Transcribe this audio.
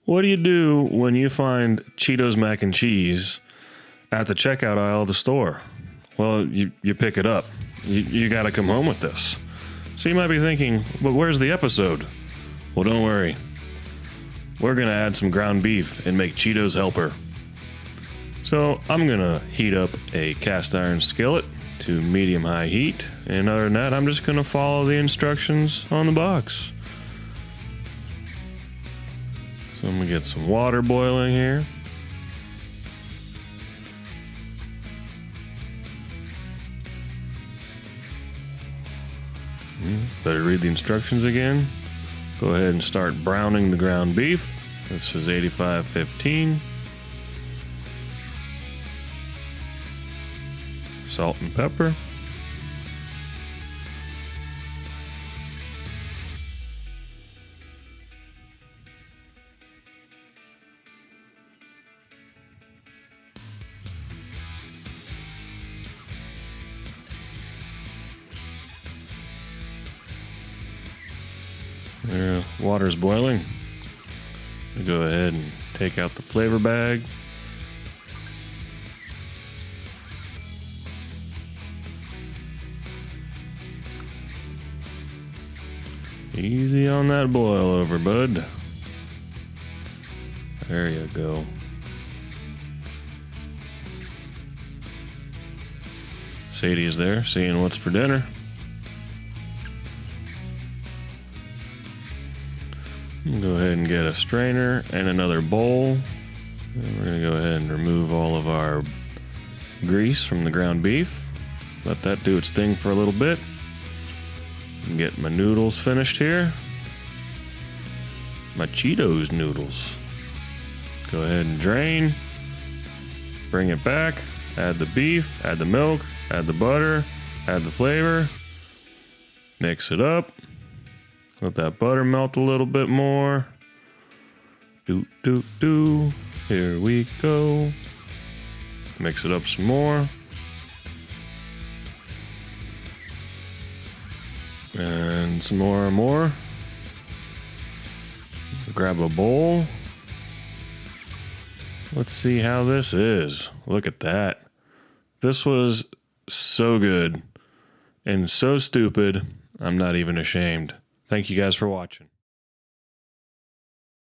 What do you do when you find Cheetos Mac and Cheese at the checkout aisle of the store? Well, you pick it up. You got to come home with this. So you might be thinking, but where's the episode? Well, don't worry. We're going to add some ground beef and make Cheetos Helper. So I'm going to heat up a cast iron skillet to medium-high heat. And other than that, I'm just going to follow the instructions on the box. So I'm going to get some water boiling here. Better read the instructions again. Go ahead and start browning the ground beef. This is 85-15. Salt and pepper. There, water's boiling. We go ahead and take out the flavor bag. Easy on that boil over, bud. There you go. Sadie's there, seeing what's for dinner. Go ahead and get a strainer and another bowl. And we're going to go ahead and remove all of our grease from the ground beef. Let that do its thing for a little bit. Get my noodles finished here. My Cheetos noodles. Go ahead and drain. Bring it back. Add the beef, add the milk, add the butter, add the flavor. Mix it up. Let that butter melt a little bit more. Do. Here we go. Mix it up some more. And some more. Grab a bowl. Let's see how this is. Look at that. This was so good and so stupid, I'm not even ashamed. Thank you guys for watching.